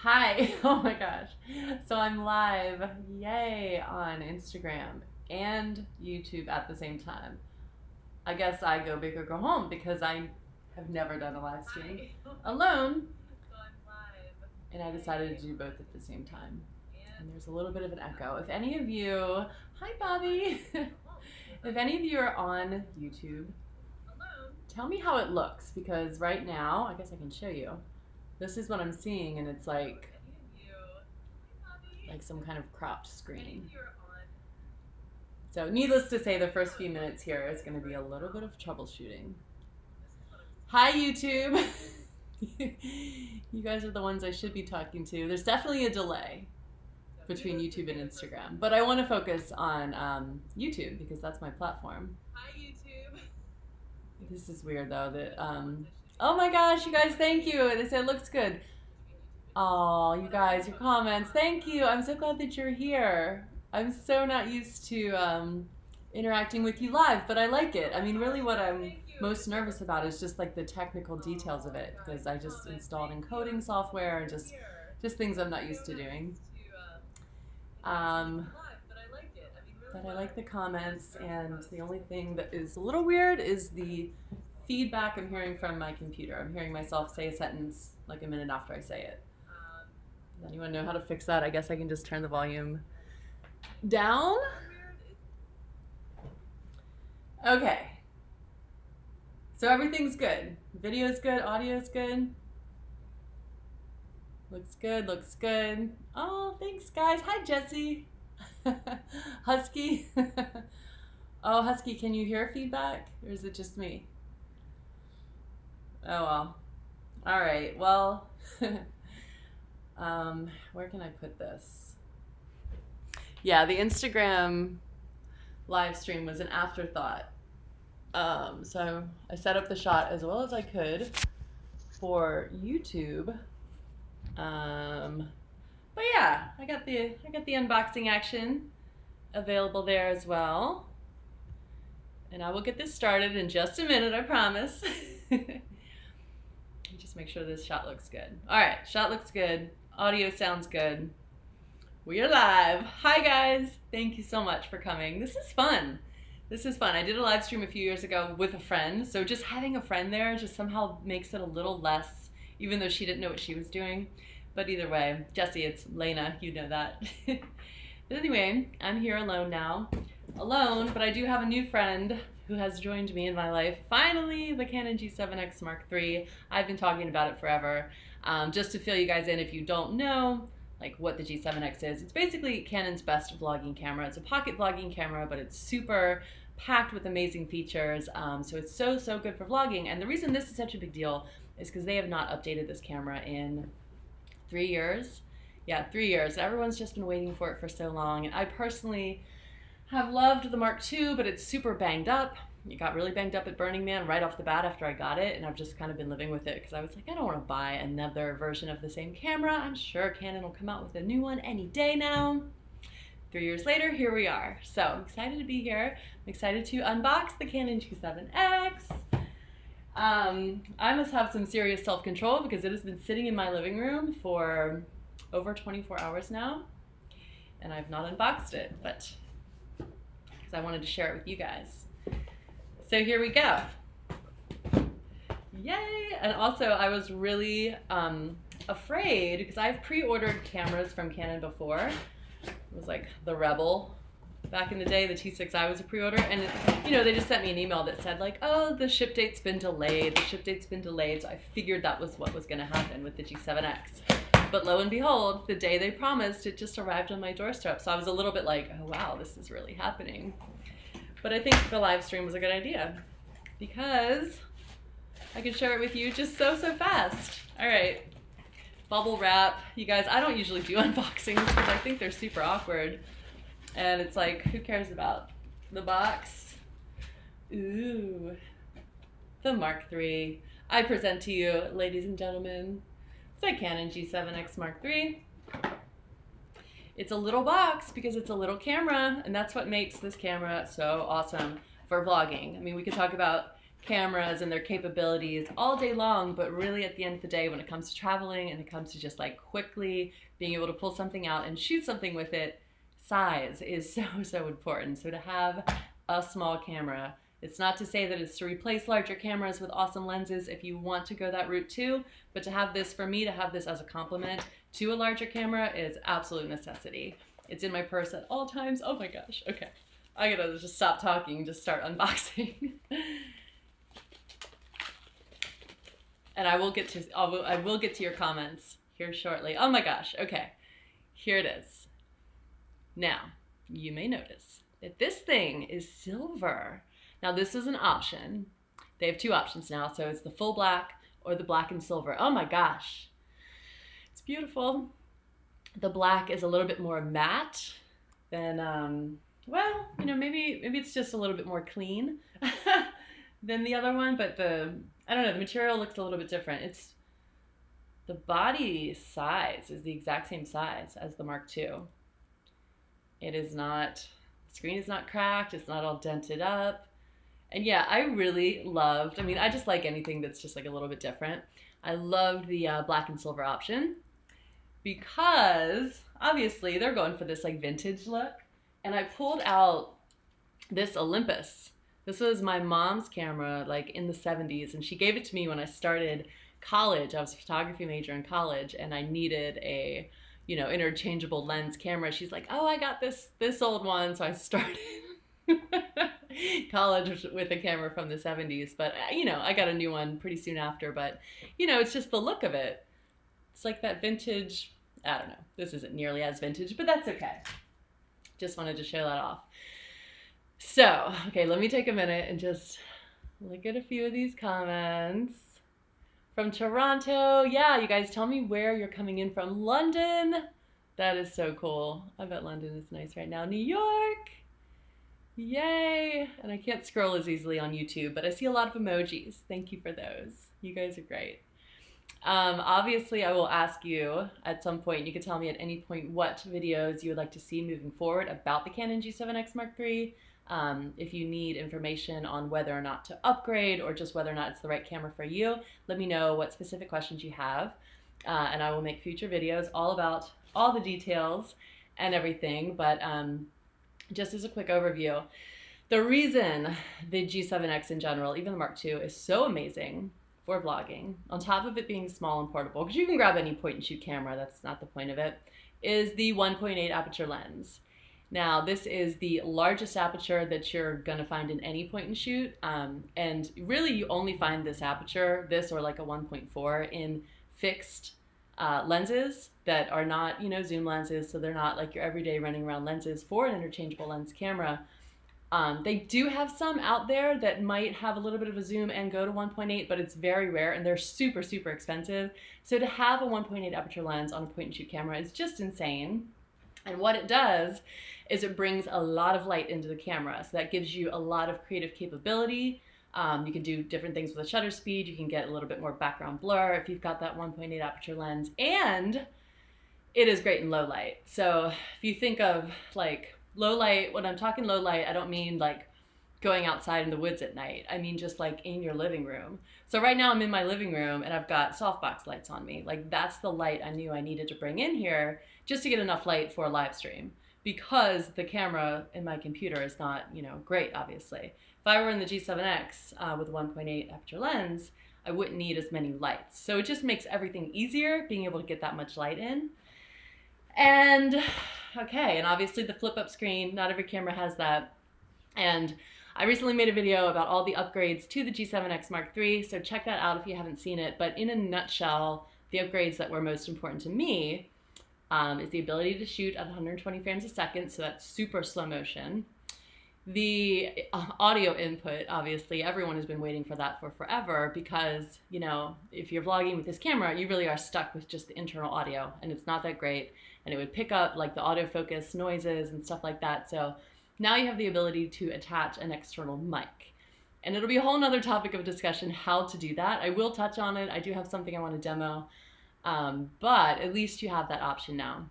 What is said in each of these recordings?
Hi. Oh my gosh. So I'm live, yay, on Instagram and YouTube at the same time. I guess I go big or go home because I have never done a live stream alone. So I'm live. And I decided to do both at the same time. And there's a little bit of an echo. If any of you, hi Bobby. If any of you are on YouTube, tell me how it looks because right now, I guess I can show you. This is what I'm seeing, and it's like some kind of cropped screen. So needless to say, the first few minutes here is going to be a little bit of troubleshooting. Hi, YouTube. You guys are the ones I should be talking to. There's definitely a delay between YouTube and Instagram, but I want to focus on YouTube because that's my platform. Hi, YouTube. This is weird, though. That oh my gosh, you guys, thank you. They said it looks good. Oh, you guys, your comments. Thank you. I'm so glad that you're here. I'm so not used to interacting with you live, but I like it. I mean, really what I'm most nervous about is just like the technical details of it because I just installed encoding software and just things I'm not used to doing. But I like the comments, and the only thing that is a little weird is the feedback I'm hearing from my computer. I'm hearing myself say a sentence like a minute after I say it. Does anyone know how to fix that? I guess I can just turn the volume down. Okay. So everything's good. Video's good, audio's good. Looks good, looks good. Oh, thanks guys. Hi Jesse. Husky. Oh, Husky, can you hear feedback? Or is it just me? Oh well. All right. Well, where can I put this? Yeah, the Instagram live stream was an afterthought. So I set up the shot as well as I could for YouTube. But yeah, I got the unboxing action available there as well. And I will get this started in just a minute, I promise. Just make sure this shot looks good. All right, shot looks good. Audio sounds good. We are live. Hi guys. Thank you so much for coming. This is fun. This is fun. I did a live stream a few years ago with a friend. So just having a friend there just somehow makes it a little less, even though she didn't know what she was doing. But either way, Jesse, it's Lena, you know that. But anyway, I'm here alone now. Alone, but I do have a new friend who has joined me in my life. Finally, the Canon G7X Mark III. I've been talking about it forever. Just to fill you guys in, if you don't know like what the G7X is, it's basically Canon's best vlogging camera. It's a pocket vlogging camera, but it's super packed with amazing features. So it's so good for vlogging. And the reason this is such a big deal is because they have not updated this camera in 3 years. Yeah, 3 years. Everyone's just been waiting for it for so long. And I personally have loved the Mark II, but it's super banged up. It got really banged up at Burning Man right off the bat after I got it, and I've just kind of been living with it because I was like, I don't want to buy another version of the same camera. I'm sure Canon will come out with a new one any day now. 3 years later, here we are. So I'm excited to be here. I'm excited to unbox the Canon G7X. I must have some serious self-control because it has been sitting in my living room for over 24 hours now, and I've not unboxed it, but because I wanted to share it with you guys. So here we go. Yay! And also I was really afraid because I've pre-ordered cameras from Canon before. It was like the Rebel back in the day. The T6i was a pre-order, and you know, they just sent me an email that said like, oh, the ship date's been delayed. The ship date's been delayed. So I figured that was what was going to happen with the G7X. But lo and behold, the day they promised, it just arrived on my doorstep. So I was a little bit like, oh wow, this is really happening. But I think the live stream was a good idea because I could share it with you just so fast. All right, bubble wrap. You guys, I don't usually do unboxings because I think they're super awkward. And it's like, who cares about the box? Ooh, the Mark III. I present to you, ladies and gentlemen, the Canon G7X Mark III. It's a little box because it's a little camera, and that's what makes this camera so awesome for vlogging. I mean, we could talk about cameras and their capabilities all day long, but really at the end of the day, when it comes to traveling and it comes to just like quickly being able to pull something out and shoot something with it, size is so important. So to have a small camera, it's not to say that it's to replace larger cameras with awesome lenses if you want to go that route too, but to have this, for me to have this as a complement to a larger camera is absolute necessity. It's in my purse at all times. Oh my gosh, okay. I gotta just stop talking and just start unboxing. And I will get to your comments here shortly. Oh my gosh, okay. Here it is. Now, you may notice that this thing is silver. Now this is an option. They have two options now, so it's the full black or the black and silver. Oh my gosh, it's beautiful. The black is a little bit more matte than, well, you know, maybe it's just a little bit more clean than the other one, but I don't know, the material looks a little bit different. It's the body size is the exact same size as the Mark II. It is not, the screen is not cracked, it's not all dented up. And yeah, I really loved, I mean, I just like anything that's just like a little bit different. I loved the black and silver option because obviously they're going for this like vintage look. And I pulled out this Olympus. This was my mom's camera like in the 70s, and she gave it to me when I started college. I was a photography major in college, and I needed a, you know, interchangeable lens camera. She's like, oh, I got this old one. So I started college with a camera from the 70s, but you know, I got a new one pretty soon after. But you know, it's just the look of it. It's like that vintage, I don't know, this isn't nearly as vintage, but that's okay. Just wanted to show that off. So, okay, let me take a minute and just look at a few of these comments. From Toronto, yeah, you guys tell me where you're coming in from. London, that is so cool. I bet London is nice right now. New York, yay. And I can't scroll as easily on YouTube, but I see a lot of emojis. Thank you for those. You guys are great. Obviously, I will ask you at some point, you can tell me at any point what videos you would like to see moving forward about the Canon G7X Mark III. If you need information on whether or not to upgrade or just whether or not it's the right camera for you, let me know what specific questions you have. And I will make future videos all about all the details and everything. But just as a quick overview, the reason the G7X in general, even the Mark II, is so amazing for vlogging, on top of it being small and portable, because you can grab any point and shoot camera, that's not the point of it, is the 1.8 aperture lens. Now this is the largest aperture that you're gonna find in any point and shoot, and really you only find this aperture, this or like a 1.4, in fixed lenses that are not, you know, zoom lenses, so they're not like your everyday running around lenses for an interchangeable lens camera. They do have some out there that might have a little bit of a zoom and go to 1.8, but it's very rare and they're super, super expensive. So to have a 1.8 aperture lens on a point and shoot camera is just insane. And what it does is it brings a lot of light into the camera. So that gives you a lot of creative capability. You can do different things with the shutter speed. You can get a little bit more background blur if you've got that 1.8 aperture lens. And it is great in low light. So if you think of like low light, when I'm talking low light, I don't mean like going outside in the woods at night. I mean just like in your living room. So right now I'm in my living room and I've got softbox lights on me. Like that's the light I knew I needed to bring in here just to get enough light for a live stream, because the camera in my computer is not, you know, great, obviously. If I were in the G7X with a 1.8 aperture lens, I wouldn't need as many lights. So it just makes everything easier being able to get that much light in. And okay, and obviously the flip up screen, not every camera has that. And I recently made a video about all the upgrades to the G7X Mark III, so check that out if you haven't seen it. But in a nutshell, the upgrades that were most important to me is the ability to shoot at 120 frames a second, so that's super slow motion. The audio input, obviously, everyone has been waiting for that for forever, because, you know, if you're vlogging with this camera, you really are stuck with just the internal audio, and it's not that great, and it would pick up like the autofocus noises and stuff like that. So now you have the ability to attach an external mic, and it'll be a whole nother topic of discussion how to do that. I will touch on it. I do have something I want to demo, but at least you have that option now.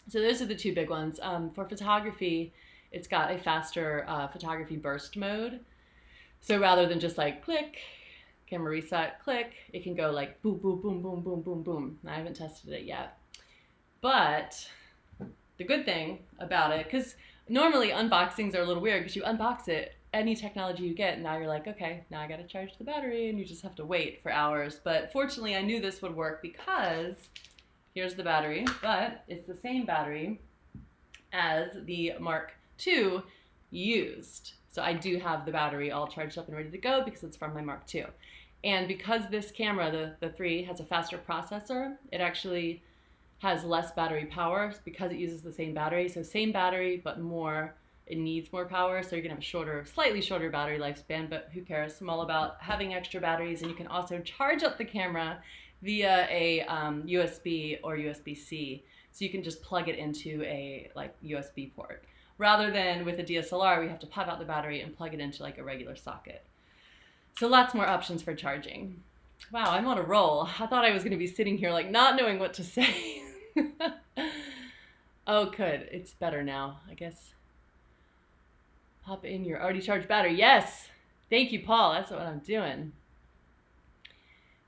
So those are the two big ones. For photography, it's got a faster photography burst mode. So rather than just like click, camera reset, click, it can go like boom, boom, boom, boom, boom, boom, boom. I haven't tested it yet. But the good thing about it, because normally unboxings are a little weird because you unbox it, any technology you get, and now you're like, okay, now I gotta charge the battery, and you just have to wait for hours. But fortunately, I knew this would work because here's the battery, but it's the same battery as the Mark II used. So I do have the battery all charged up and ready to go because it's from my Mark II. And because this camera, the 3, has a faster processor, it actually has less battery power because it uses the same battery. So same battery, but more, it needs more power. So you're gonna have a shorter, slightly shorter battery lifespan, but who cares? I'm all about having extra batteries, and you can also charge up the camera via a USB or USB-C. So you can just plug it into a like USB port. Rather than with a DSLR, we have to pop out the battery and plug it into like a regular socket. So lots more options for charging. Wow, I'm on a roll. I thought I was gonna be sitting here like not knowing what to say. Oh, good. It's better now, I guess. Pop in your already charged battery. Yes! Thank you, Paul. That's what I'm doing.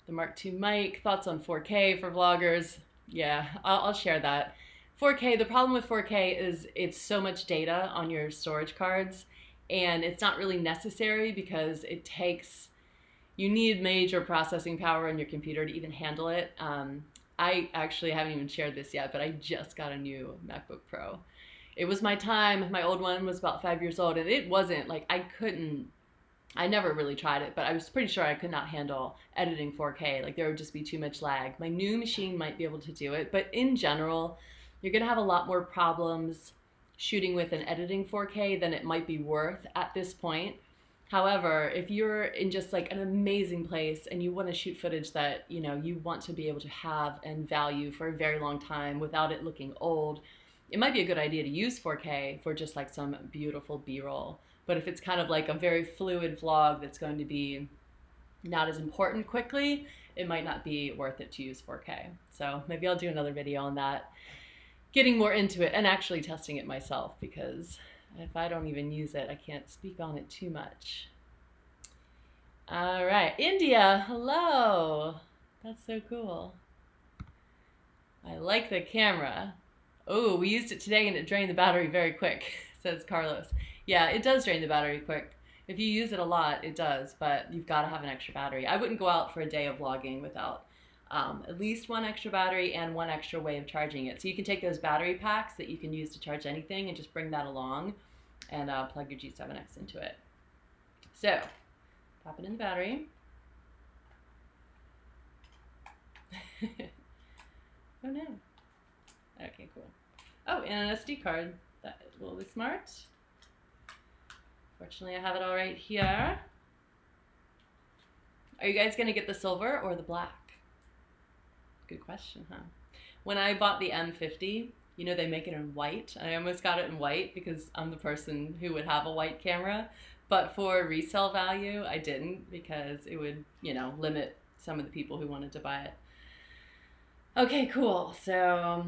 The Mark II mic. Thoughts on 4K for vloggers? Yeah, I'll share that. 4K, the problem with 4K is it's so much data on your storage cards, and it's not really necessary because it takes, you need major processing power in your computer to even handle it. I actually haven't even shared this yet, but I just got a new MacBook Pro. It was my time. My old one was about 5 years old, and it wasn't like I never really tried it, but I was pretty sure I could not handle editing 4K. Like there would just be too much lag. My new machine might be able to do it, but in general, you're gonna have a lot more problems shooting with and editing 4K than it might be worth at this point. However, if you're in just like an amazing place and you want to shoot footage that, you know, you want to be able to have and value for a very long time without it looking old, it might be a good idea to use 4K for just like some beautiful B-roll. But if it's kind of like a very fluid vlog that's going to be not as important quickly, it might not be worth it to use 4K. So maybe I'll do another video on that, getting more into it and actually testing it myself, because if I don't even use it, I can't speak on it too much. All right, India, hello. That's so cool. I like the camera. Oh, we used it today and it drained the battery very quick, says Carlos. Yeah, it does drain the battery quick. If you use it a lot, it does, but you've got to have an extra battery. I wouldn't go out for a day of vlogging without at least one extra battery and one extra way of charging it. So you can take those battery packs that you can use to charge anything and just bring that along and plug your G7X into it. So, pop it in the battery. Oh no. Okay, cool. Oh, and an SD card. That will be smart. Fortunately, I have it all right here. Are you guys gonna get the silver or the black? Good question, huh? When I bought the M50, you know, they make it in white. I almost got it in white because I'm the person who would have a white camera. But for resale value, I didn't because it would, you know, limit some of the people who wanted to buy it. Okay, cool. So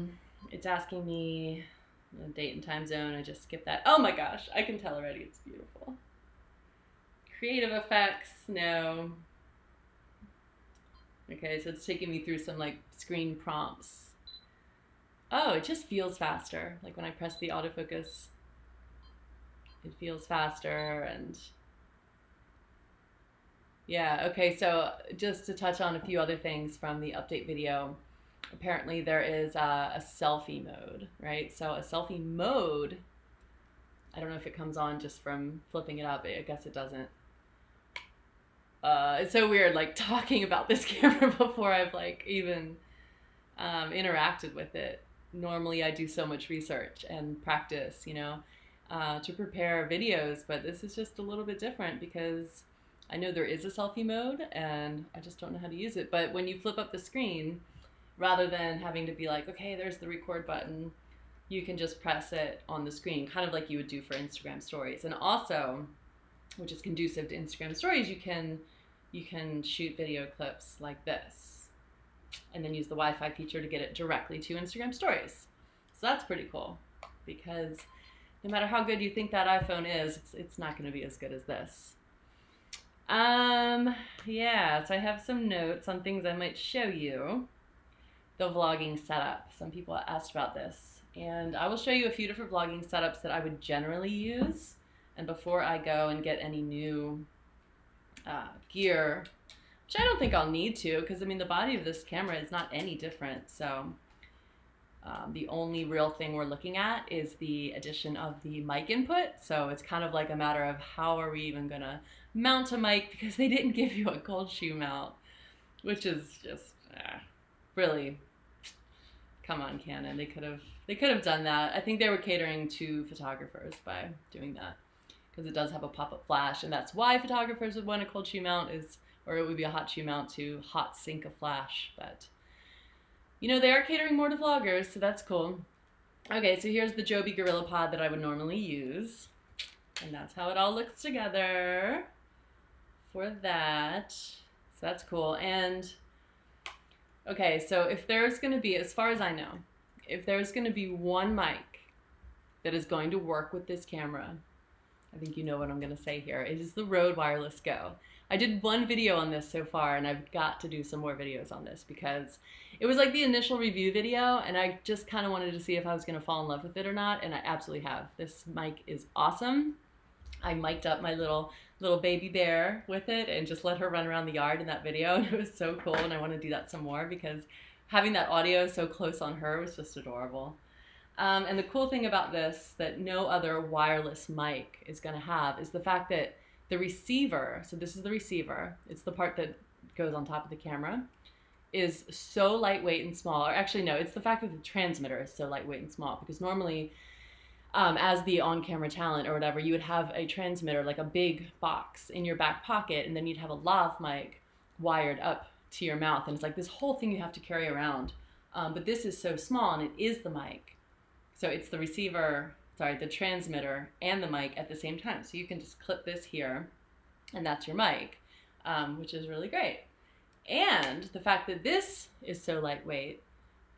it's asking me the date and time zone. I just skipped that. Oh my gosh, I can tell already. It's beautiful. Creative effects, no. Okay, so it's taking me through some like screen prompts. Oh, it just feels faster. Like when I press the autofocus, it feels faster. And yeah, okay, so just to touch on a few other things from the update video, apparently there is a selfie mode, right? So a selfie mode, I don't know if it comes on just from flipping it up. I guess it doesn't. It's so weird, like talking about this camera before I've like even interacted with it. Normally I do so much research and practice, you know, to prepare videos, but this is just a little bit different because I know there is a selfie mode and I just don't know how to use it. But when you flip up the screen, rather than having to be like, okay, there's the record button, you can just press it on the screen, kind of like you would do for Instagram stories. And also, which is conducive to Instagram stories, you can shoot video clips like this and then use the Wi-Fi feature to get it directly to Instagram stories. So that's pretty cool because no matter how good you think that iPhone is, it's not going to be as good as this. Yeah, so I have some notes on things I might show you. The vlogging setup. Some people asked about this. And I will show you a few different vlogging setups that I would generally use. And before I go and get any new gear, which I don't think I'll need to, because I mean the body of this camera is not any different. So the only real thing we're looking at is the addition of the mic input. So it's kind of like a matter of how are we even gonna mount a mic, because they didn't give you a cold shoe mount, which is just really, come on, Canon. They could have done that. I think they were catering to photographers by doing that, because it does have a pop-up flash, and that's why photographers would want a cold shoe mount, or it would be a hot shoe mount to hot sync a flash. But you know, they are catering more to vloggers, so that's cool. Okay, so here's the Joby GorillaPod that I would normally use, and that's how it all looks together for that. So that's cool. And okay, so if there's going to be, as far as I know, if there's going to be one mic that is going to work with this camera, I think you know what I'm going to say here. It is the Rode Wireless Go. I did one video on this so far, and I've got to do some more videos on this, because it was like the initial review video, and I just kind of wanted to see if I was going to fall in love with it or not, and I absolutely have. This mic is awesome. I mic'd up my little baby bear with it and just let her run around the yard in that video, and it was so cool, and I want to do that some more, because having that audio so close on her was just adorable. And the cool thing about this that no other wireless mic is going to have is the fact that the receiver, so this is the receiver, it's the part that goes on top of the camera, is so lightweight and small. Or actually no, it's the fact that the transmitter is so lightweight and small, because normally as the on-camera talent or whatever, you would have a transmitter, like a big box in your back pocket, and then you'd have a lav mic wired up to your mouth, and it's like this whole thing you have to carry around. But this is so small, and it is the mic. So it's the receiver, sorry, the transmitter and the mic at the same time. So you can just clip this here, and that's your mic, which is really great. And the fact that this is so lightweight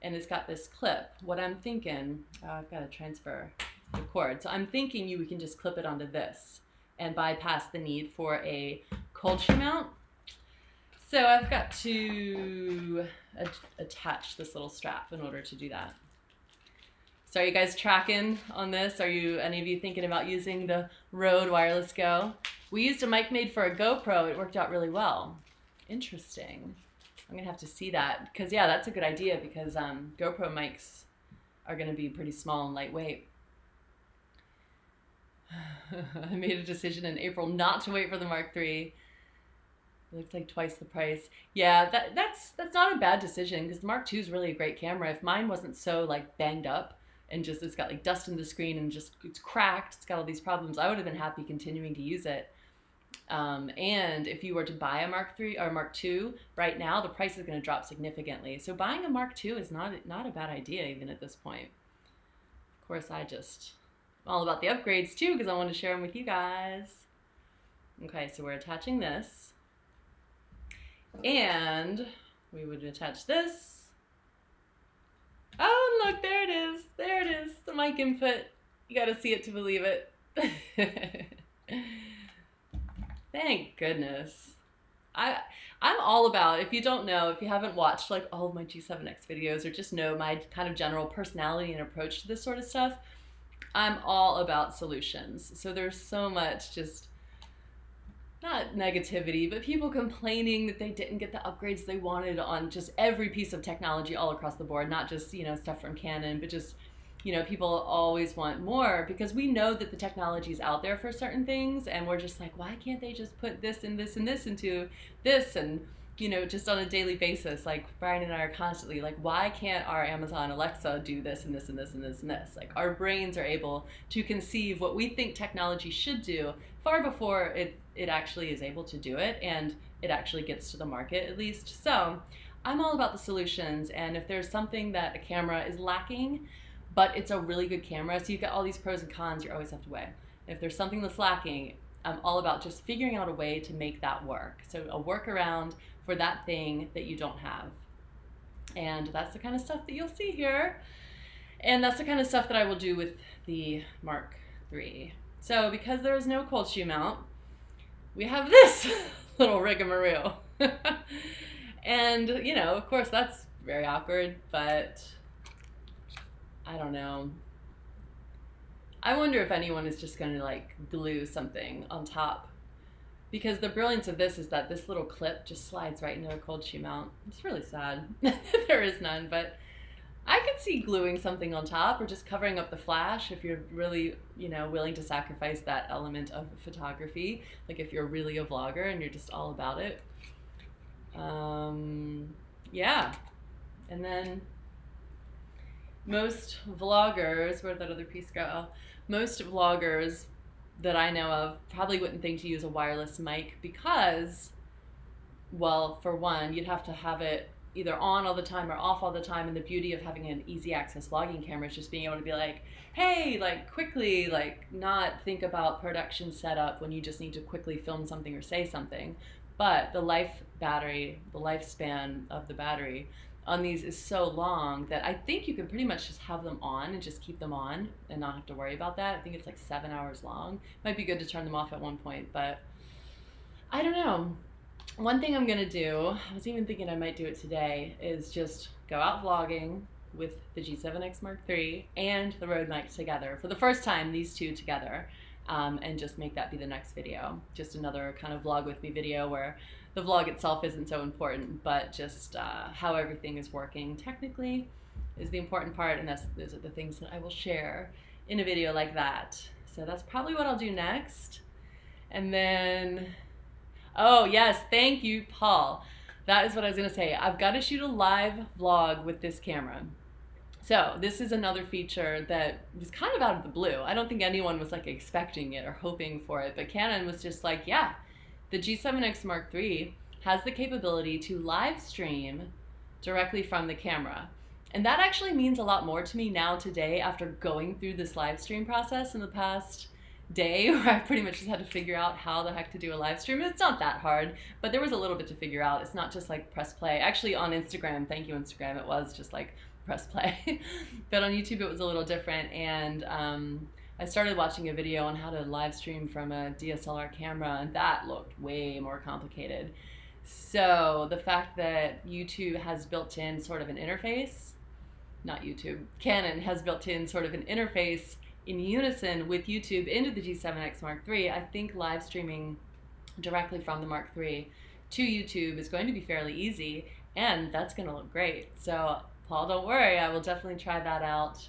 and it's got this clip, what I'm thinking, I've got to transfer the cord. So I'm thinking we can just clip it onto this and bypass the need for a cold shoe mount. So I've got to attach this little strap in order to do that. So are you guys tracking on this? Are you, any of you, thinking about using the Rode Wireless Go? We used a mic made for a GoPro. It worked out really well. Interesting. I'm gonna have to see that, because yeah, that's a good idea, because GoPro mics are gonna be pretty small and lightweight. I made a decision in April not to wait for the Mark III. It looks like twice the price. Yeah, that's not a bad decision, because the Mark II is really a great camera. If mine wasn't so like banged up and just it's got like dust in the screen and just it's cracked, it's got all these problems, I would have been happy continuing to use it. And if you were to buy a Mark III or Mark II right now, the price is going to drop significantly. So buying a Mark II is not a bad idea even at this point. Of course, I'm all about the upgrades too, because I want to share them with you guys. Okay, so we're attaching this, and we would attach this. Oh, look, there it is. There it is, the mic input. You got to see it to believe it. Thank goodness. I'm all about, if you don't know, if you haven't watched like all of my G7X videos, or just know my kind of general personality and approach to this sort of stuff, I'm all about solutions. So there's so much just, not negativity, but people complaining that they didn't get the upgrades they wanted on just every piece of technology all across the board, not just, you know, stuff from Canon, but just, you know, people always want more, because we know that the technology is out there for certain things, and we're just like, why can't they just put this and this and this into this? And, you know, just on a daily basis, like Brian and I are constantly like, why can't our Amazon Alexa do this and this and this and this and this? Like, our brains are able to conceive what we think technology should do far before it actually is able to do it, and it actually gets to the market, at least. So I'm all about the solutions, and if there's something that a camera is lacking, but it's a really good camera, so you've got all these pros and cons you always have to weigh. If there's something that's lacking, I'm all about just figuring out a way to make that work. So a workaround for that thing that you don't have. And that's the kind of stuff that you'll see here. And that's the kind of stuff that I will do with the Mark III. So because there is no cold shoe mount, we have this little rigmarole. And, you know, of course that's very awkward, but I don't know. I wonder if anyone is just going to like glue something on top, because the brilliance of this is that this little clip just slides right into a cold shoe mount. It's really sad there is none, but I could see gluing something on top or just covering up the flash if you're really, you know, willing to sacrifice that element of photography. Like if you're really a vlogger and you're just all about it. Yeah. And then most vloggers, where'd that other piece go? Most vloggers that I know of probably wouldn't think to use a wireless mic because, well, for one, you'd have to have it either on all the time or off all the time, and the beauty of having an easy access vlogging camera is just being able to be like, hey, like quickly, like not think about production setup when you just need to quickly film something or say something. But the lifespan of the battery on these is so long that I think you can pretty much just have them on and just keep them on and not have to worry about that. I think it's like 7 hours long. Might be good to turn them off at one point, but I don't know. One thing I'm gonna do, I was even thinking I might do it today, is just go out vlogging with the G7X Mark III and the Rode mic together. For the first time, these two together, and just make that be the next video. Just another kind of vlog with me video where the vlog itself isn't so important, but just how everything is working technically is the important part, and those are the things that I will share in a video like that. So that's probably what I'll do next. And then, oh yes, thank you, Paul. That is what I was gonna say. I've got to shoot a live vlog with this camera. So this is another feature that was kind of out of the blue. I don't think anyone was like expecting it or hoping for it, but Canon was just like, yeah, the G7X Mark III has the capability to live stream directly from the camera. And that actually means a lot more to me now today after going through this live stream process in the past day, where I pretty much just had to figure out how the heck to do a live stream. It's not that hard, but there was a little bit to figure out. It's not just like press play. Actually on Instagram, thank you Instagram, it was just like press play. But on YouTube it was a little different, and I started watching a video on how to live stream from a DSLR camera, and that looked way more complicated. So the fact that YouTube has built in sort of an interface, not YouTube, Canon has built in sort of an interface in unison with YouTube into the G7X Mark III, I think live streaming directly from the Mark III to YouTube is going to be fairly easy, and that's going to look great. So Paul, don't worry, I will definitely try that out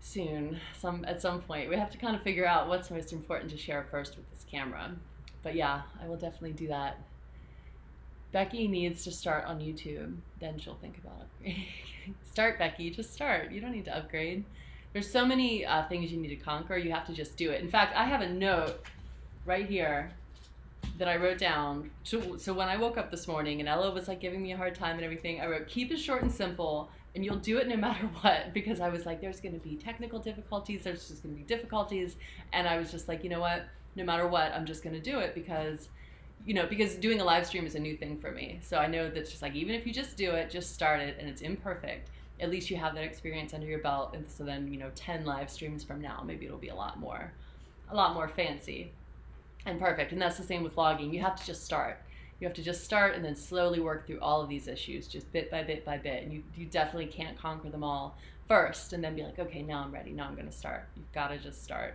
soon, at some point. We have to kind of figure out what's most important to share first with this camera. But yeah, I will definitely do that. Becky needs to start on YouTube, then she'll think about upgrading. Start, Becky, just start. You don't need to upgrade. There's so many things you need to conquer, you have to just do it. In fact, I have a note right here that I wrote down. So when I woke up this morning and Ella was like giving me a hard time and everything, I wrote, keep it short and simple, and you'll do it no matter what, because I was like, there's gonna be technical difficulties, there's just gonna be difficulties, and I was just like, you know what, no matter what, I'm just gonna do it, because, you know, because doing a live stream is a new thing for me. So I know that's just like, even if you just do it, just start it, and it's imperfect, at least you have that experience under your belt, and so then, you know, 10 live streams from now, maybe it'll be a lot more fancy and perfect. And that's the same with vlogging. You have to just start. You have to just start and then slowly work through all of these issues, just bit by bit by bit. And you definitely can't conquer them all first and then be like, okay, now I'm ready. Now I'm going to start. You've got to just start.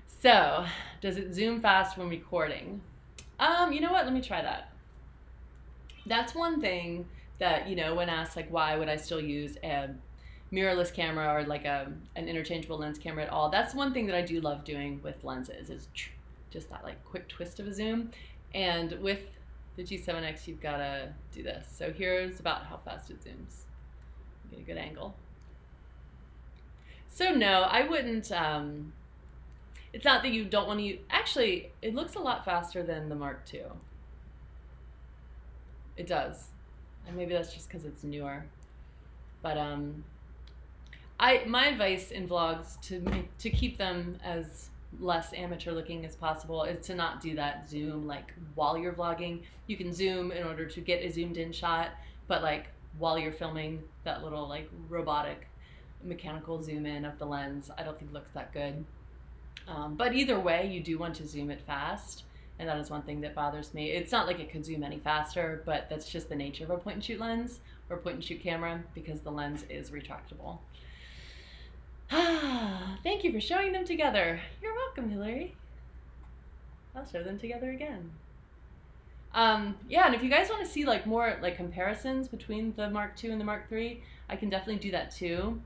So, does it zoom fast when recording? You know what? Let me try that. That's one thing that, you know, when asked like, why would I still use a mirrorless camera or like an interchangeable lens camera at all? That's one thing that I do love doing with lenses, is just that like quick twist of a zoom. And with the G7X, you've got to do this. So here's about how fast it zooms. Get a good angle. So no, I wouldn't, it's not that you don't want to use, actually, it looks a lot faster than the Mark II. It does. And maybe that's just because it's newer. But my advice in vlogs to keep them as less amateur looking as possible is to not do that zoom like while you're vlogging. You can zoom in order to get a zoomed in shot, but like while you're filming, that little like robotic mechanical zoom in of the lens, I don't think looks that good. But either way, you do want to zoom it fast, And that is one thing that bothers me. It's not like it could zoom any faster, but that's just the nature of a point and shoot lens or point and shoot camera, because the lens is retractable. Thank you for showing them together. You're welcome, Hillary. I'll show them together again. Yeah, and if you guys want to see like more like comparisons between the Mark II and the Mark III, I can definitely do that too.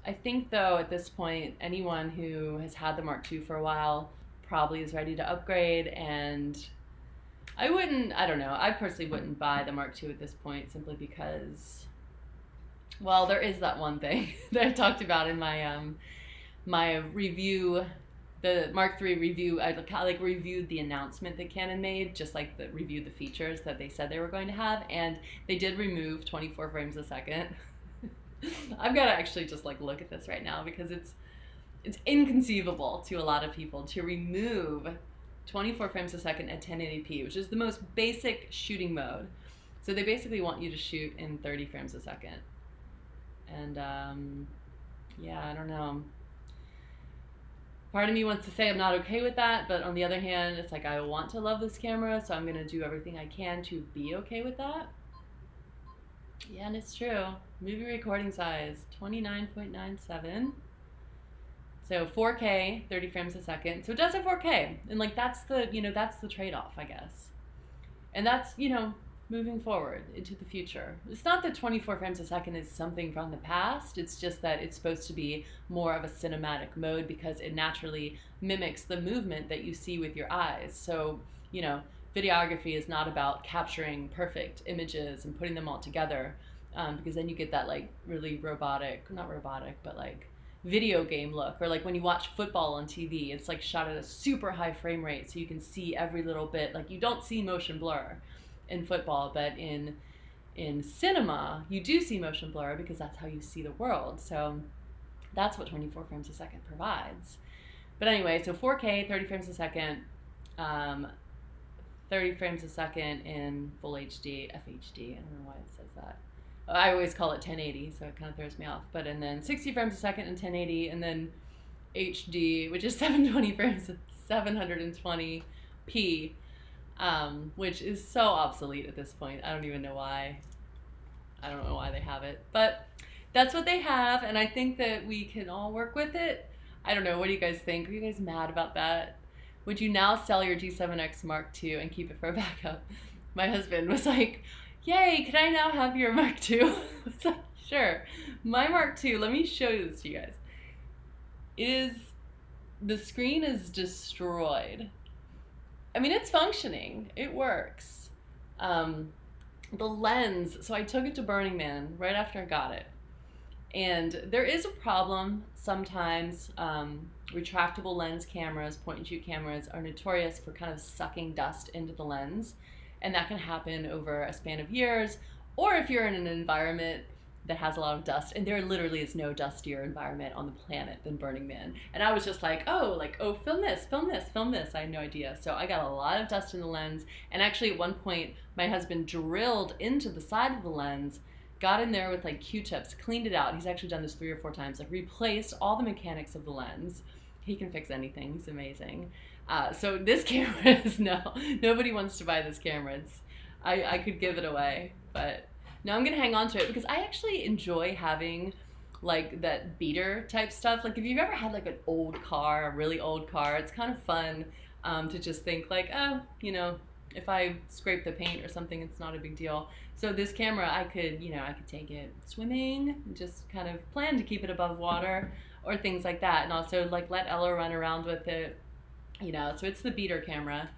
I think though at this point, anyone who has had the Mark II for a while probably is ready to upgrade, and I don't know, I personally wouldn't buy the Mark II at this point, simply because, well, there is that one thing that I talked about in my my review, the Mark III review. I like reviewed the announcement that Canon made, just like reviewed the features that they said they were going to have, and they did remove 24 frames a second. I've got to actually just like look at this right now, because it's inconceivable to a lot of people to remove 24 frames a second at 1080p, which is the most basic shooting mode. So they basically want you to shoot in 30 frames a second. And yeah, I don't know. Part of me wants to say I'm not okay with that, but on the other hand, it's like I want to love this camera, so I'm going to do everything I can to be okay with that. Yeah, and it's true. Movie recording size, 29.97. So 4K, 30 frames a second. So it does have 4K. And like that's the, that's the trade-off, I guess. And that's, moving forward into the future. It's not that 24 frames a second is something from the past. It's just that it's supposed to be more of a cinematic mode, because it naturally mimics the movement that you see with your eyes. So, videography is not about capturing perfect images and putting them all together, because then you get that like really not robotic, but like video game look, or like when you watch football on TV, it's like shot at a super high frame rate, so you can see every little bit. Like you don't see motion blur in football, but in cinema you do see motion blur, because that's how you see the world. So that's what 24 frames a second provides. But anyway, so 4K, 30 frames a second, 30 frames a second in full HD, FHD, I don't know why it says that. I always call it 1080, so it kind of throws me off. But and then 60 frames a second in 1080, and then HD, which is 720 frames, 720p, which is so obsolete at this point. I don't even know why. I don't know why they have it, but that's what they have, and I think that we can all work with it. I don't know. What do you guys think? Are you guys mad about that? Would you now sell your G7X Mark II and keep it for a backup? My husband was like, yay, can I now have your Mark II? It's like, sure. My Mark II, let me show you this to you guys. The screen is destroyed. I mean, it's functioning. It works. The lens, so I took it to Burning Man right after I got it. And there is a problem sometimes. Retractable lens cameras, point and shoot cameras, are notorious for kind of sucking dust into the lens. And that can happen over a span of years, or if you're in an environment that has a lot of dust, and there literally is no dustier environment on the planet than Burning Man. And I was just like, oh, film this, film this, film this. I had no idea. So I got a lot of dust in the lens, and actually at one point, my husband drilled into the side of the lens, got in there with like Q-tips, cleaned it out. He's actually done this 3 or 4 times, like replaced all the mechanics of the lens. He can fix anything, he's amazing. So this camera is nobody wants to buy this camera. I could give it away, but no, I'm gonna hang on to it, because I actually enjoy having like that beater type stuff. Like if you've ever had like an old car, a really old car, it's kind of fun to just think like, oh, if I scrape the paint or something, it's not a big deal. So this camera, I could take it swimming, just kind of plan to keep it above water or things like that, and also like let Ella run around with it, so it's the beater camera.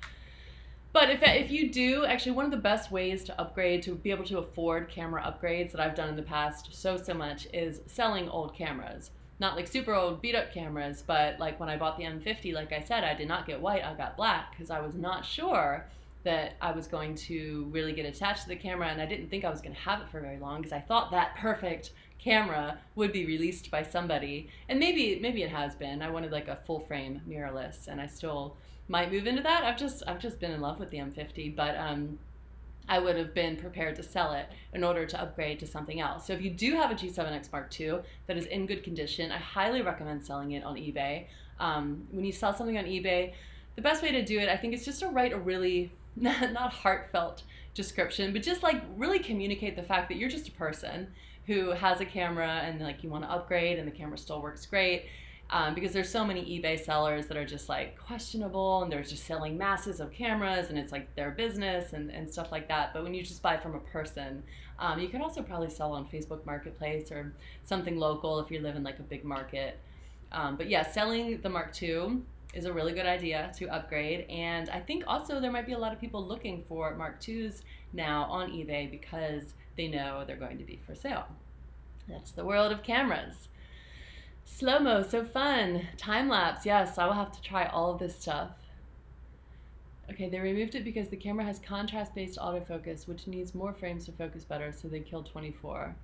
But if you do, actually one of the best ways to upgrade, to be able to afford camera upgrades that I've done in the past so much, is selling old cameras. Not like super old beat up cameras, but like when I bought the M50, like I said, I did not get white, I got black, because I was not sure that I was going to really get attached to the camera, and I didn't think I was going to have it for very long, because I thought that perfect camera would be released by somebody, and maybe it has been. I wanted like a full frame mirrorless, and I still might move into that. I've just been in love with the M50, but I would have been prepared to sell it in order to upgrade to something else. So if you do have a G7X Mark II that is in good condition, I highly recommend selling it on eBay. When you sell something on eBay the best way to do it, I think, is just to write a really, not heartfelt description, but just like really communicate the fact that you're just a person who has a camera and like you want to upgrade and the camera still works great. Because there's so many eBay sellers that are just like questionable and they're just selling masses of cameras and it's like their business and stuff like that. But when you just buy from a person, you can also probably sell on Facebook Marketplace or something local if you live in like a big market. But yeah, selling the Mark II is a really good idea to upgrade. And I think also there might be a lot of people looking for Mark IIs now on eBay because they know they're going to be for sale. That's the world of cameras. Slow-mo, so fun. Time-lapse, yes, I will have to try all of this stuff. Okay, they removed it because the camera has contrast-based autofocus, which needs more frames to focus better, so they killed 24.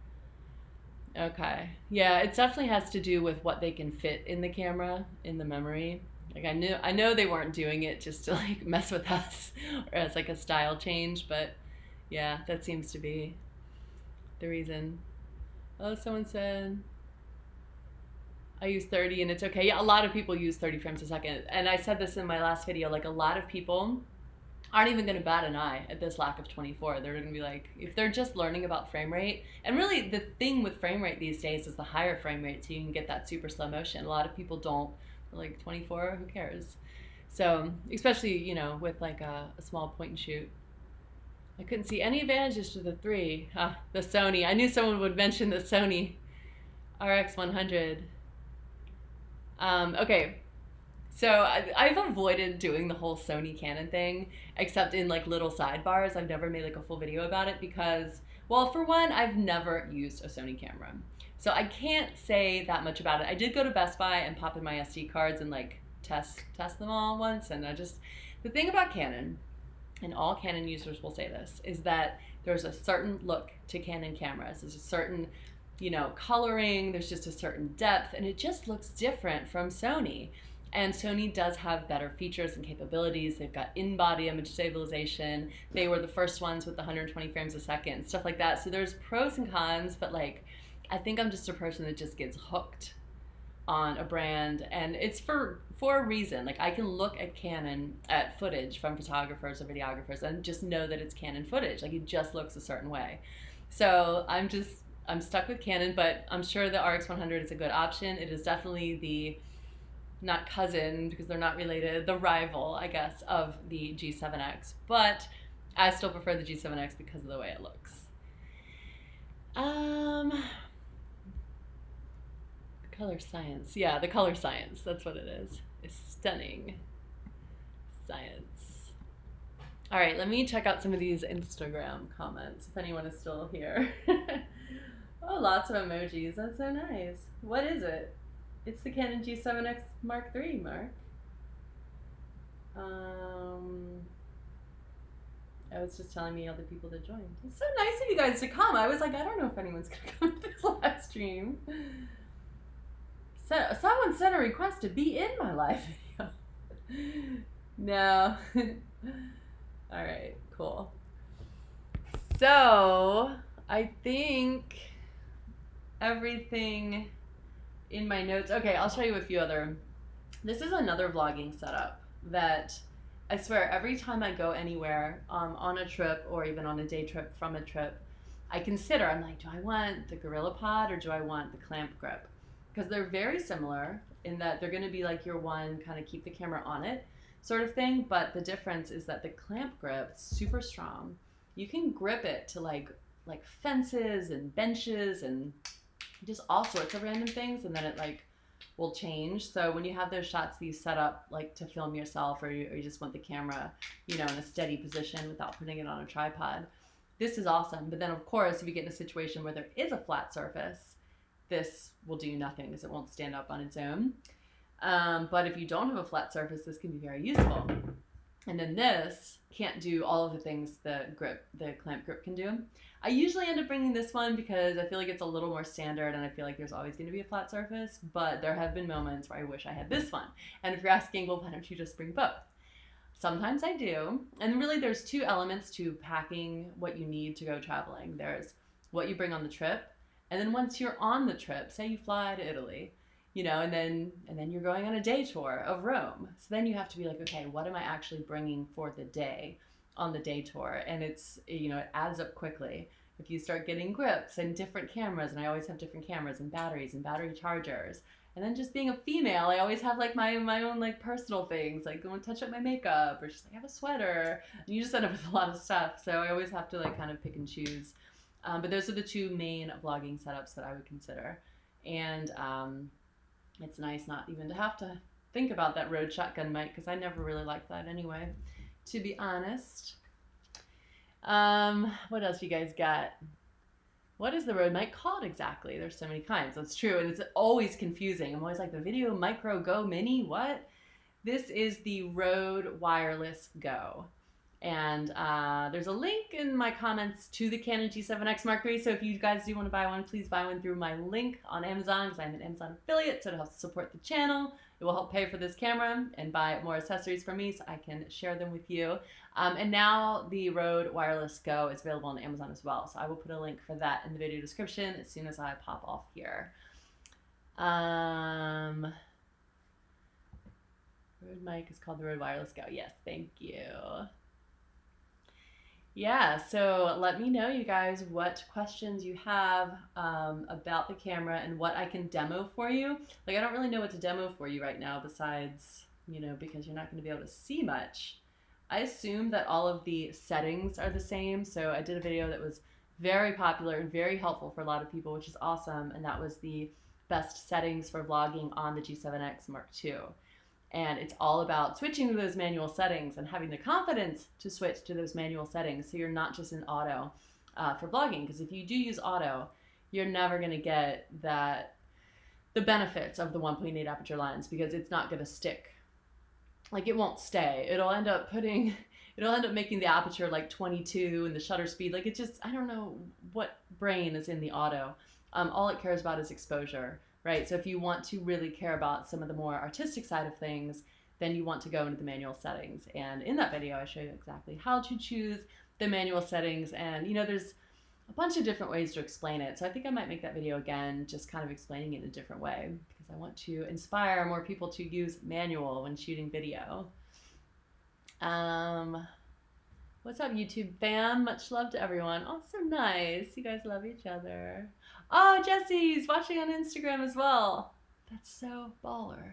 Okay, yeah, it definitely has to do with what they can fit in the camera, in the memory. Like I know they weren't doing it just to like mess with us or as like a style change, but yeah, that seems to be the reason. Oh, someone said I use 30 and it's okay. Yeah, a lot of people use 30 frames a second. And I said this in my last video, like a lot of people aren't even going to bat an eye at this lack of 24. They're going to be like, if they're just learning about frame rate, and really the thing with frame rate these days is the higher frame rate so you can get that super slow motion. A lot of people don't, like 24, who cares? So, especially, you know, with like a small point and shoot. I couldn't see any advantages to the 3. The Sony. I knew someone would mention the Sony RX100. Okay, so I've avoided doing the whole Sony Canon thing, except in like little sidebars. I've never made like a full video about it because, well, for one, I've never used a Sony camera. So I can't say that much about it. I did go to Best Buy and pop in my SD cards and like test them all once. And the thing about Canon, and all Canon users will say this, is that there's a certain look to Canon cameras. There's a certain, you know, coloring, there's just a certain depth, and it just looks different from Sony. And Sony does have better features and capabilities. They've got in-body image stabilization. They were the first ones with the 120 frames a second, stuff like that. So there's pros and cons, but like, I think I'm just a person that just gets hooked on a brand, and it's for a reason. Like I can look at Canon, at footage from photographers or videographers and just know that it's Canon footage. Like it just looks a certain way. So I'm stuck with Canon, but I'm sure the RX100 is a good option. It is definitely the, not cousin because they're not related, the rival, I guess, of the G7X. But I still prefer the G7X because of the way it looks. Color science. Yeah, the color science. That's what it is. It's stunning. Science. All right, let me check out some of these Instagram comments if anyone is still here. Oh, lots of emojis. That's so nice. What is it? It's the Canon G7X Mark III, Mark. I was just telling me other people to join. It's so nice of you guys to come. I was like, I don't know if anyone's going to come to this live stream. So, someone sent a request to be in my live video. No. All right, cool. So, I think everything in my notes. Okay, I'll show you a few other. This is another vlogging setup that I swear every time I go anywhere on a trip or even on a day trip from a trip, I consider, I'm like, do I want the GorillaPod or do I want the clamp grip? Because they're very similar in that they're going to be like your one kind of keep the camera on it sort of thing, but the difference is that the clamp grip is super strong. You can grip it to like fences and benches and just all sorts of random things, and then it like will change. So when you have those shots that you set up like to film yourself, or you just want the camera, you know, in a steady position without putting it on a tripod, this is awesome. But then of course, if you get in a situation where there is a flat surface, this will do nothing because it won't stand up on its own. But if you don't have a flat surface, this can be very useful. And then this can't do all of the things the clamp grip can do. I usually end up bringing this one because I feel like it's a little more standard and I feel like there's always going to be a flat surface, but there have been moments where I wish I had this one. And if you're asking, well, why don't you just bring both? Sometimes I do. And really there's two elements to packing what you need to go traveling. There's what you bring on the trip, and then once you're on the trip, say you fly to Italy, you know, and then you're going on a day tour of Rome. So then you have to be like, okay, what am I actually bringing for the day on the day tour? And it's, you know, it adds up quickly. If you start getting grips and different cameras, and I always have different cameras and batteries and battery chargers. And then just being a female, I always have like my own like personal things, like go and touch up my makeup, or just like have a sweater. And you just end up with a lot of stuff. So I always have to like kind of pick and choose. But those are the two main vlogging setups that I would consider. And it's nice not even to have to think about that Rode shotgun mic, because I never really liked that anyway, to be honest. What else you guys got? What is the Rode mic called exactly? There's so many kinds. That's true, and it's always confusing. I'm always like, the Video Micro Go Mini, what? This is the Rode Wireless Go. And there's a link in my comments to the Canon G7X Mark III, so if you guys do want to buy one, please buy one through my link on Amazon, because I'm an Amazon affiliate, so it helps support the channel. It will help pay for this camera and buy more accessories for me so I can share them with you. And now the Rode Wireless Go is available on Amazon as well, so I will put a link for that in the video description as soon as I pop off here. Rode mic is called the Rode Wireless Go. Yes, thank you. Yeah, so let me know, you guys, what questions you have about the camera and what I can demo for you. Like, I don't really know what to demo for you right now besides, you know, because you're not going to be able to see much. I assume that all of the settings are the same. So I did a video that was very popular and very helpful for a lot of people, which is awesome. And that was the best settings for vlogging on the G7X Mark II. And it's all about switching to those manual settings and having the confidence to switch to those manual settings, so you're not just in auto for vlogging. Because if you do use auto, you're never going to get the benefits of the 1.8 aperture lens, because it's not going to stick. Like, it won't stay. It'll end up making the aperture like 22 and the shutter speed. Like, it just, I don't know what brain is in the auto. All it cares about is exposure. Right, so if you want to really care about some of the more artistic side of things, then you want to go into the manual settings. And in that video, I show you exactly how to choose the manual settings. And, you know, there's a bunch of different ways to explain it. So I think I might make that video again, just kind of explaining it in a different way, because I want to inspire more people to use manual when shooting video. What's up, YouTube fam? Much love to everyone. Oh, so nice. You guys love each other. Oh, Jesse's watching on Instagram as well. That's so baller.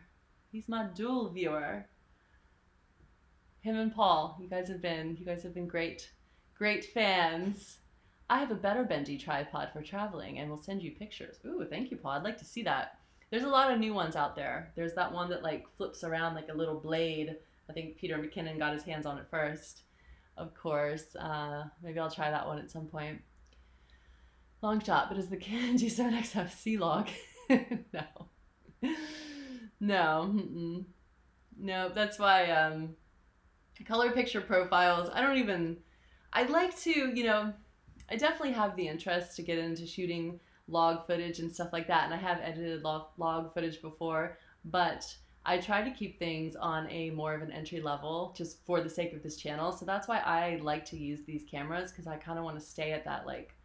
He's my dual viewer. Him and Paul, you guys have been great fans. I have a better bendy tripod for traveling and will send you pictures. Ooh, thank you, Paul. I'd like to see that. There's a lot of new ones out there. There's that one that like flips around like a little blade. I think Peter McKinnon got his hands on it first. Of course, maybe I'll try that one at some point. Long shot, but does the Canon G7X have C-Log? No. No. No, that's why color picture profiles, I like to, you know, I definitely have the interest to get into shooting log footage and stuff like that, and I have edited log footage before, but I try to keep things on a more of an entry level just for the sake of this channel. So that's why I like to use these cameras, because I kind of want to stay at that, like,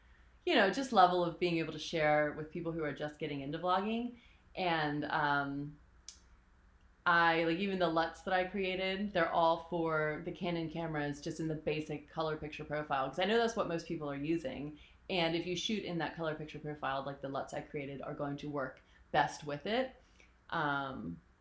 you know, just level of being able to share with people who are just getting into vlogging. And I like, even the LUTs that I created, they're all for the Canon cameras, just in the basic color picture profile, because I know that's what most people are using. And if you shoot in that color picture profile, like the LUTs I created are going to work best with it.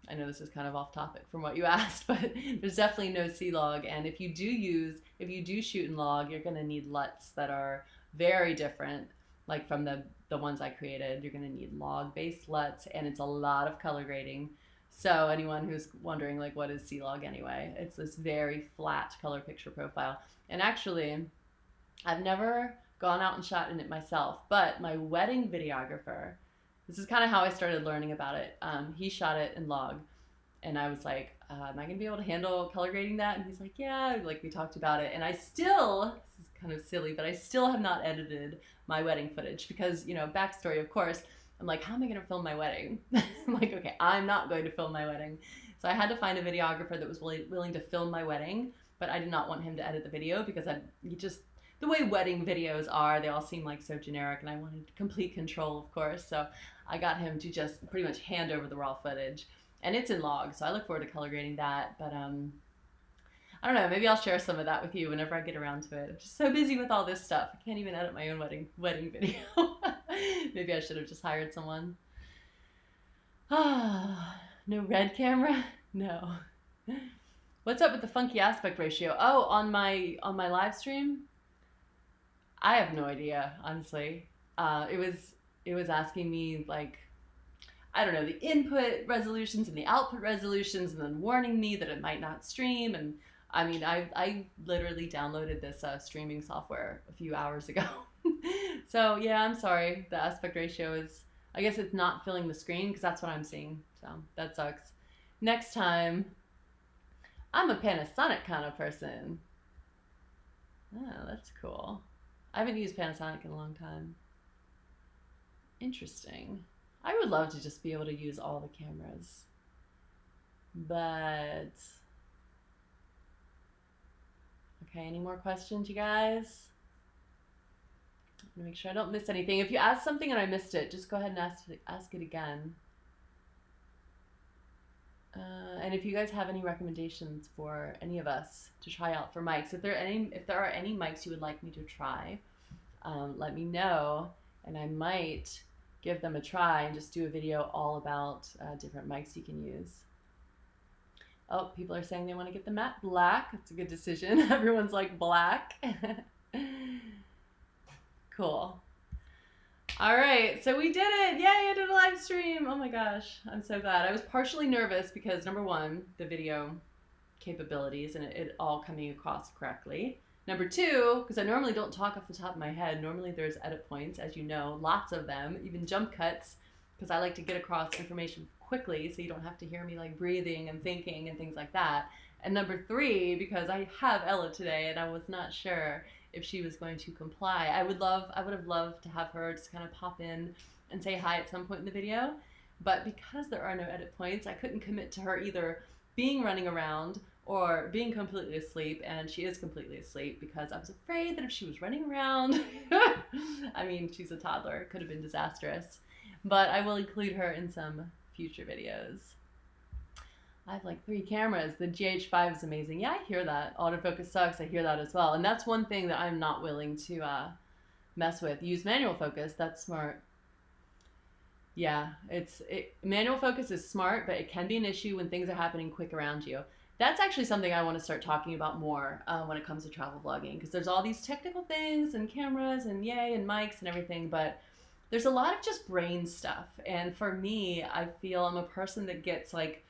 I know this is kind of off topic from what you asked, but there's definitely no C-Log. And if you do shoot in log, you're going to need LUTs that are very different, like from the ones I created. You're going to need log-based LUTs, and it's a lot of color grading. So anyone who's wondering, like, what is C-Log anyway? It's this very flat color picture profile. And actually, I've never gone out and shot in it myself, but my wedding videographer, this is kind of how I started learning about it. He shot it in log, and I was like, am I going to be able to handle color grading that? And he's like, yeah, like we talked about it. And I still, this is kind of silly, but I still have not edited my wedding footage because, you know, backstory, of course, I'm like, how am I going to film my wedding? I'm like, okay, I'm not going to film my wedding. So I had to find a videographer that was willing to film my wedding, but I did not want him to edit the video because the way wedding videos are. They all seem like so generic, and I wanted complete control, of course. So I got him to just pretty much hand over the raw footage, and it's in log. So I look forward to color grading that. But I don't know, maybe I'll share some of that with you whenever I get around to it. I'm just so busy with all this stuff. I can't even edit my own wedding video. Maybe I should have just hired someone. Ah, no red camera? No. What's up with the funky aspect ratio? Oh, on my live stream? I have no idea, honestly. It was asking me, like, I don't know, the input resolutions and the output resolutions, and then warning me that it might not stream. And I mean, I literally downloaded this streaming software a few hours ago. So yeah, I'm sorry. The aspect ratio is, I guess it's not filling the screen, because that's what I'm seeing. So that sucks. Next time, I'm a Panasonic kind of person. Oh, that's cool. I haven't used Panasonic in a long time. Interesting. I would love to just be able to use all the cameras. But okay, any more questions, you guys? I'm gonna make sure I don't miss anything. If you asked something and I missed it, just go ahead and ask it again. And if you guys have any recommendations for any of us to try out for mics, if there are any mics you would like me to try, let me know, and I might give them a try and just do a video all about different mics you can use. Oh, people are saying they want to get the matte black. That's a good decision. Everyone's like black. Cool. All right, so we did it. Yay, I did a live stream. Oh my gosh, I'm so glad. I was partially nervous because number one, the video capabilities and it all coming across correctly. Number two, because I normally don't talk off the top of my head. Normally there's edit points, as you know, lots of them, even jump cuts, because I like to get across information quickly so you don't have to hear me like breathing and thinking and things like that. And number three, because I have Ella today and I was not sure if she was going to comply. I would have loved to have her just kind of pop in and say hi at some point in the video. But because there are no edit points, I couldn't commit to her either being running around or being completely asleep, and she is completely asleep because I was afraid that if she was running around, I mean, she's a toddler, it could have been disastrous. But I will include her in some future videos. I have like 3 cameras. The GH5 is amazing. Yeah, I hear that. Autofocus sucks. I hear that as well. And that's one thing that I'm not willing to mess with. Use manual focus. That's smart. Yeah, manual focus is smart, but it can be an issue when things are happening quick around you. That's actually something I want to start talking about more when it comes to travel vlogging, because there's all these technical things and cameras and yay and mics and everything, but there's a lot of just brain stuff. And for me, I feel I'm a person that gets like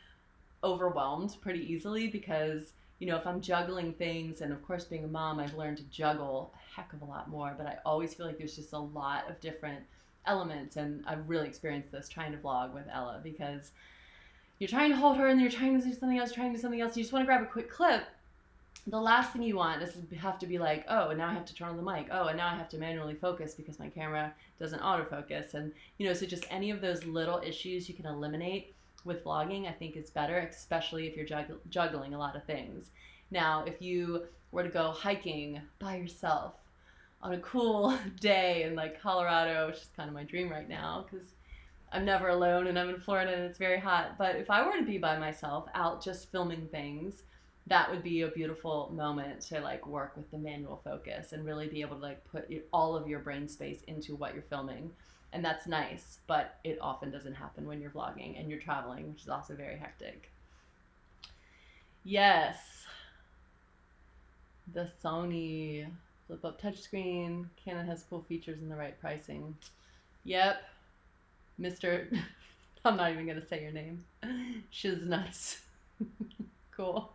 overwhelmed pretty easily because, you know, if I'm juggling things, and of course being a mom, I've learned to juggle a heck of a lot more, but I always feel like there's just a lot of different elements. And I've really experienced this trying to vlog with Ella, because you're trying to hold her and you're trying to do something else, you just want to grab a quick clip. The last thing you want is to have to be like, oh, and now I have to turn on the mic. Oh, and now I have to manually focus because my camera doesn't autofocus. And, you know, so just any of those little issues you can eliminate with vlogging, I think is better, especially if you're juggling a lot of things. Now, if you were to go hiking by yourself on a cool day in like Colorado, which is kind of my dream right now because I'm never alone and I'm in Florida and it's very hot. But if I were to be by myself out just filming things, that would be a beautiful moment to like work with the manual focus and really be able to like put all of your brain space into what you're filming. And that's nice, but it often doesn't happen when you're vlogging and you're traveling, which is also very hectic. Yes. The Sony flip-up touchscreen. Canon has cool features and the right pricing. Yep. Mr. I'm not even going to say your name. Shiz-nuts. Cool.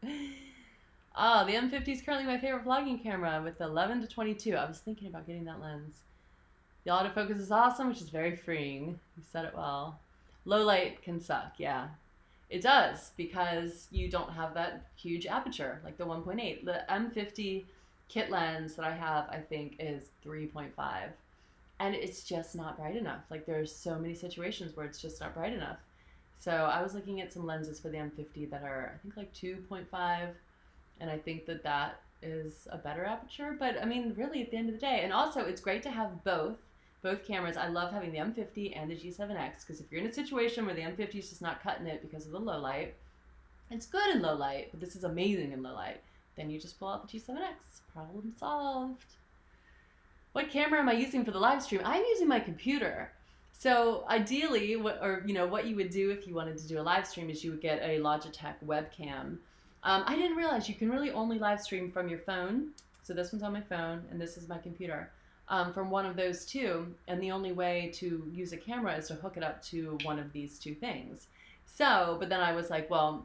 The M50 is currently my favorite vlogging camera with the 11-22. I was thinking about getting that lens. The autofocus is awesome, which is very freeing. You said it well. Low light can suck, yeah. It does, because you don't have that huge aperture, like the 1.8. The M50 kit lens that I have, I think, is 3.5. And it's just not bright enough. Like, there's so many situations where it's just not bright enough. So I was looking at some lenses for the M50 that are, I think, like 2.5. And I think that is a better aperture, but I mean, really at the end of the day, and also it's great to have both cameras. I love having the M50 and the G7X, because if you're in a situation where the M50 is just not cutting it because of the low light, it's good in low light, but this is amazing in low light, then you just pull out the G7X. Problem solved. What camera am I using for the live stream? I'm using my computer. So ideally, what you would do if you wanted to do a live stream is you would get a Logitech webcam. I didn't realize you can really only live stream from your phone. So this one's on my phone and this is my computer. From one of those two, and the only way to use a camera is to hook it up to one of these two things. So, but then I was like, well,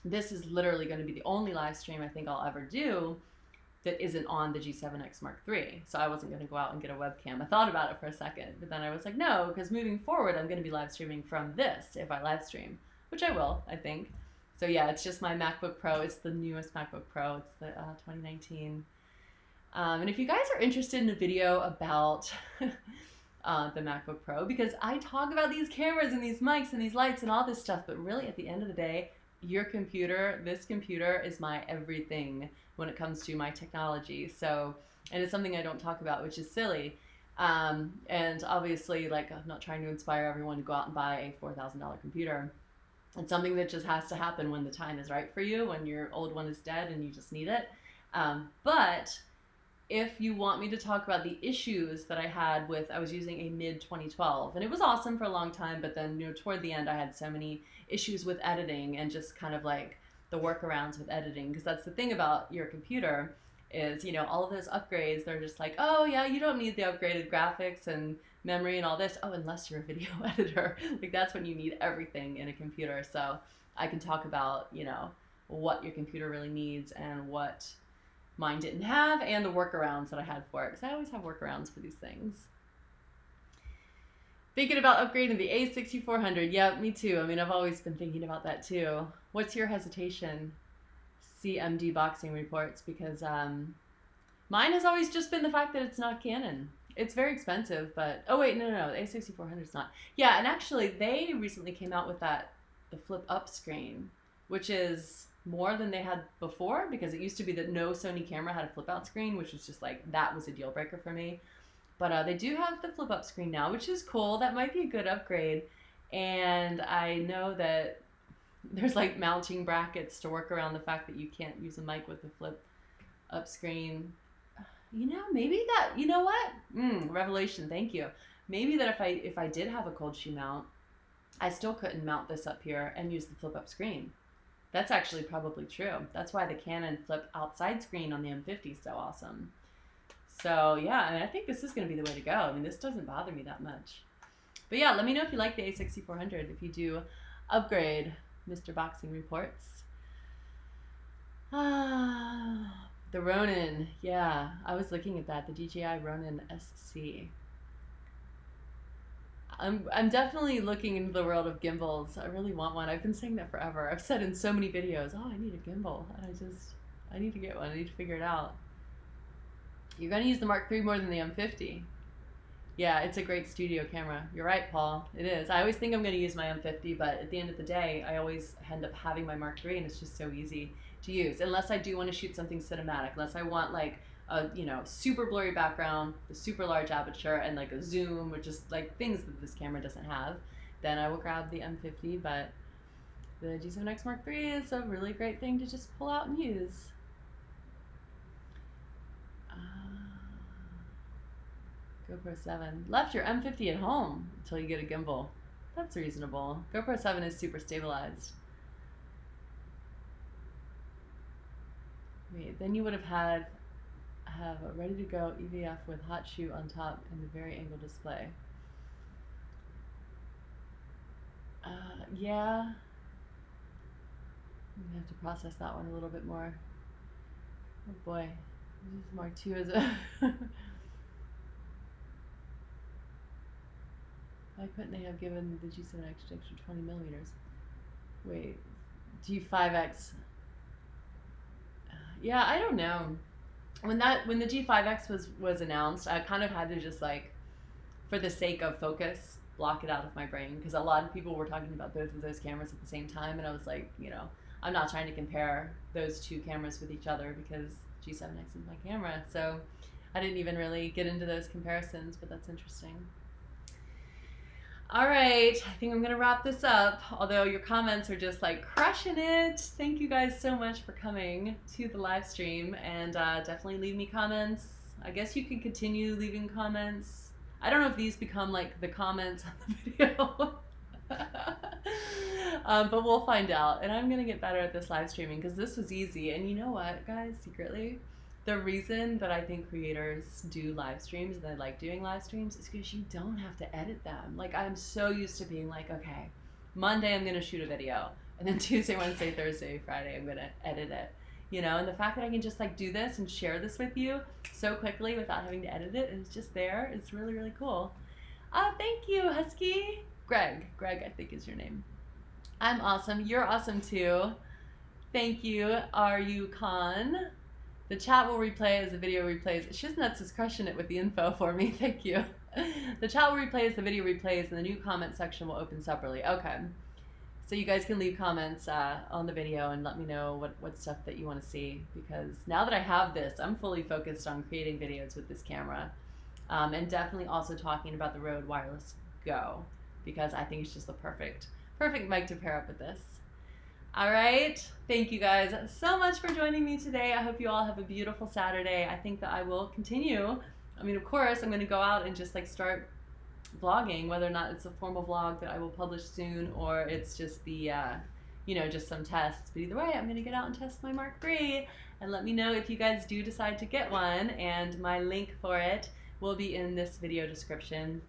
this is literally going to be the only live stream I think I'll ever do that isn't on the G7X Mark III. So I wasn't going to go out and get a webcam. I thought about it for a second, but then I was like, no, because moving forward, I'm going to be live streaming from this if I live stream, which I will, I think. So yeah, it's just my MacBook Pro. It's the newest MacBook Pro. It's the 2019. And if you guys are interested in a video about the MacBook Pro, because I talk about these cameras and these mics and these lights and all this stuff, but really at the end of the day, your computer, this computer is my everything when it comes to my technology. So, and it's something I don't talk about, which is silly. And obviously, like, I'm not trying to inspire everyone to go out and buy a $4,000 computer. It's something that just has to happen when the time is right for you, when your old one is dead and you just need it. But if you want me to talk about the issues that I had with, I was using a mid 2012 and it was awesome for a long time, but then, toward the end I had so many issues with editing and just kind of like the workarounds with editing, because that's the thing about your computer is, all of those upgrades, they're just like, oh yeah, you don't need the upgraded graphics and memory and all this. Oh, unless you're a video editor, like that's when you need everything in a computer. So I can talk about, what your computer really needs and what mine didn't have, and the workarounds that I had for it, because I always have workarounds for these things. Thinking about upgrading the A6400. Yeah, me too. I mean, I've always been thinking about that too. What's your hesitation? CMD boxing reports, because mine has always just been the fact that it's not Canon. It's very expensive, but oh wait, no, the A6400 is not. Yeah, and actually they recently came out with the flip up screen, which is more than they had before, because it used to be that no Sony camera had a flip out screen, which was just like, that was a deal breaker for me. But they do have the flip up screen now, which is cool. That might be a good upgrade. And I know that there's like mounting brackets to work around the fact that you can't use a mic with the flip up screen. Maybe that, revelation, thank you. Maybe that if I did have a cold shoe mount, I still couldn't mount this up here and use the flip up screen. That's actually probably true. That's why the Canon flip outside screen on the M50 is so awesome. So yeah, I think this is going to be the way to go. I mean, this doesn't bother me that much. But yeah, let me know if you like the A6400, if you do upgrade, Mr. Boxing Reports. The Ronin, yeah, I was looking at that, the DJI Ronin SC. I'm definitely looking into the world of gimbals. I really want one. I've been saying that forever. I've said in so many videos, oh, I need a gimbal. And I need to get one. I need to figure it out. You're going to use the Mark III more than the M50. Yeah, it's a great studio camera. You're right, Paul. It is. I always think I'm going to use my M50, but at the end of the day, I always end up having my Mark III, and it's just so easy to use. Unless I do want to shoot something cinematic. Unless I want like a super blurry background, the super large aperture, and like a zoom, or just like things that this camera doesn't have, then I will grab the M50. But the G7X Mark III is a really great thing to just pull out and use. GoPro 7. Left your M50 at home until you get a gimbal. That's reasonable. GoPro 7 is super stabilized. Wait, then you would have a ready to go EVF with hot shoe on top and the very angle display. Yeah. I'm gonna have to process that one a little bit more. Oh boy. This is Mark II as a Why couldn't they have given the G7X extra 20 millimeters? Wait, G5X. Yeah, I don't know. When the G5X was announced, I kind of had to just like, for the sake of focus, block it out of my brain, because a lot of people were talking about both of those cameras at the same time, and I was like, I'm not trying to compare those two cameras with each other, because G7X is my camera. So I didn't even really get into those comparisons, but that's interesting. All right, I think I'm gonna wrap this up, although your comments are just like crushing it. Thank you guys so much for coming to the live stream, and definitely leave me comments. I guess you can continue leaving comments. I don't know if these become like the comments on the video. But we'll find out, and I'm gonna get better at this live streaming because this was easy. And you know what, guys, secretly, the reason that I think creators do live streams and I like doing live streams is because you don't have to edit them. Like, I'm so used to being like, okay, Monday I'm gonna shoot a video, and then Tuesday, Wednesday, Thursday, Friday I'm gonna edit it. You know, and the fact that I can just like do this and share this with you so quickly without having to edit it, and it's just there, it's really, really cool. Thank you, Husky. Greg, I think is your name. I'm awesome. You're awesome too. Thank you, RU Con. The chat will replay as the video replays. Shiznuts is crushing it with the info for me. Thank you. The chat will replay as the video replays, and the new comment section will open separately. Okay. So you guys can leave comments on the video and let me know what stuff that you want to see, because now that I have this, I'm fully focused on creating videos with this camera, and definitely also talking about the Rode Wireless Go, because I think it's just the perfect mic to pair up with this. All right, thank you guys so much for joining me today. I hope you all have a beautiful Saturday. I think that I will continue. I mean, of course, I'm going to go out and just like start vlogging, whether or not it's a formal vlog that I will publish soon, or it's just the, you know, just some tests. But either way, I'm going to get out and test my Mark III, and let me know if you guys do decide to get one, and my link for it will be in this video description,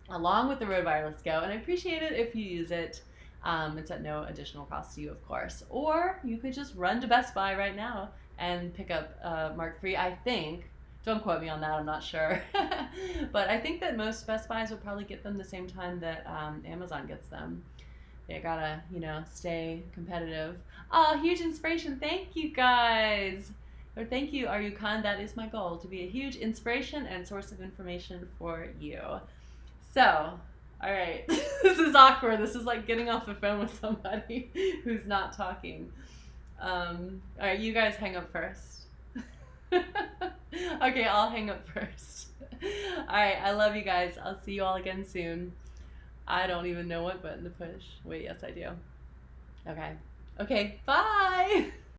along with the Rode Wireless Go, and I appreciate it if you use it. It's at no additional cost to you, of course. Or you could just run to Best Buy right now and pick up Mark III, I think. Don't quote me on that, I'm not sure. But I think that most Best Buys will probably get them the same time that Amazon gets them. They gotta, you know, stay competitive. Oh, huge inspiration. Thank you, guys. Or thank you, Aryukan. That is my goal, to be a huge inspiration and source of information for you. So, all right, this is awkward. This is like getting off the phone with somebody who's not talking. All right, you guys hang up first. Okay, I'll hang up first. All right, I love you guys. I'll see you all again soon. I don't even know what button to push. Wait, yes, I do. Okay. Okay, bye.